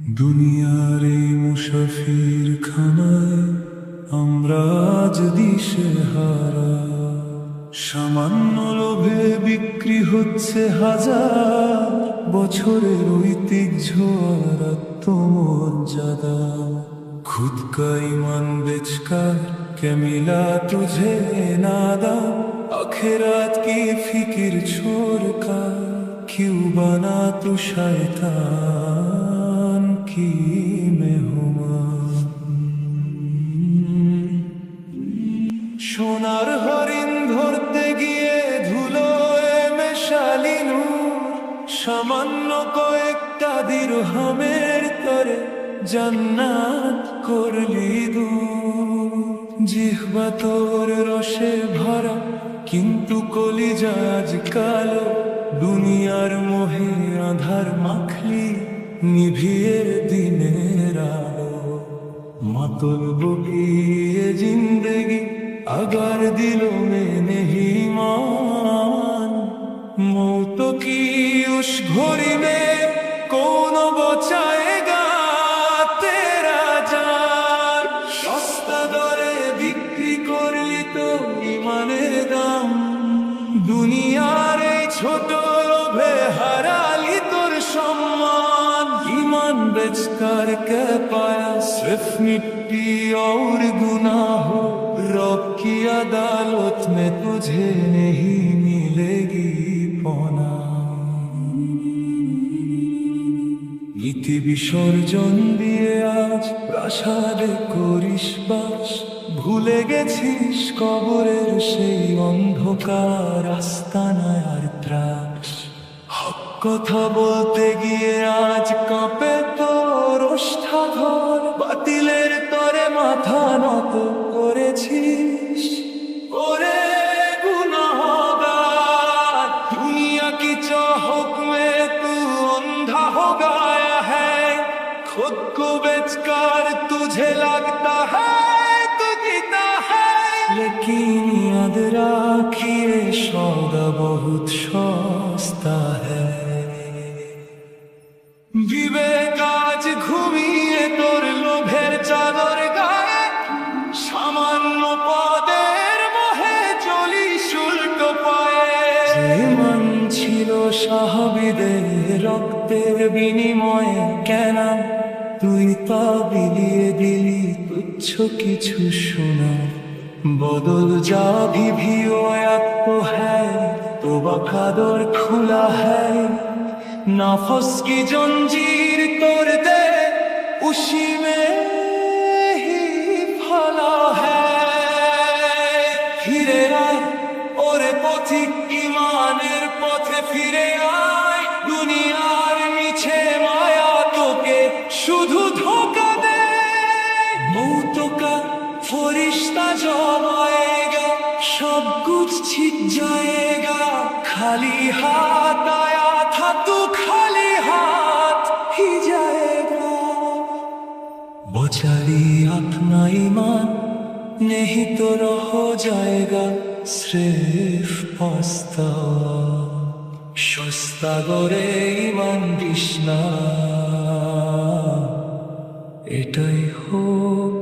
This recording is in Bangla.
দুনিয়ার এই মুসাফির খানায় আমরা আজ দিশে হারা। সামান্য লোভে বিক্রি হচ্ছে হাজার বছরের ঐতিহ্য আর আত্মমর্যাদা। खुद का ईमान बेचकर क्या मिला तुझे नादा, आखिरात की फिक्र छोड़कर क्यों बना तू शैतान की मेहमान। সোনার হরিণ ধরতে গিয়ে ধুলোয় মেশালি নূর, সামান্য কয়েকটা দিরহামের তরে জান্নাত করলি দূর। জিহ্বা তোর রসে ভরা কিন্তু কলিজা আজ কালো, দুনিয়ার মোহে আধার মাখলি নিভিয়ে দিনের আলো। মাতল বকিয়ে জিন্দেগি अगर दिलों में नहीं मान, मौत की उस घोरी में कौन बचाएगा तेरा जान। सस्ता दरे बिक्री करली तो ईमानेर दाम, दुनियार এই ছোট লোভে হারালি তোর সম্মান। ईमान बेचकर क्या पाया सिर्फ मिट्टी और गुनाह, रब की अदालत में तुझे नहीं मिलेगी पौना। ইতি বিসর্জন দিয়ে আজ প্রাসাদে করিস বাস, ভুলে গেছিস কবরের সেই অন্ধকার আস্তানায় আর ত্রাস। হক কথা বলতে গিয়ে আজ কাঁপে তোর ওষ্ঠাধর, বাতিলের তরে মাথা নত করেছিস ওরে গুনাহগার। দুনিয়া কি চাহত में तू अंधा हो गया है, खुद को बेचकर तुझे लगता है तू जीता है। लेकिन याद रखिए सौदा बहुत सस्ता है। বিবেক আজ ঘুমিয়ে তোর লোভের চাদর গায়ে, সামান্য পদের মোহে চলিস উল্টো পায়ে। যে মান ছিল সাহাবীদের রক্তের বিনিময়ে কেন তুই তা বিলিয়ে দিলি তুচ্ছ কিছু সোনা। बदल जा भी वो तो है तो बकादर खुला है, नफस की जंजीर तोड़ दे उसी में ही भला है। फिरे आए और पथिक ईमानेर पथे फिरे आए, दुनियार मिछे माया तोके शुधु धोखा दे। मौत का फरिश्ता जब आएगा सब कुछ छिप जाएगा, खाली हाथ आया था तू खाली हाथ ही जाएगा। बचा ली अपना ईमान नहीं तो हो जाएगा सिर्फ पछतावा। সস্তা করে ঈমান দিস না, এটাই হোক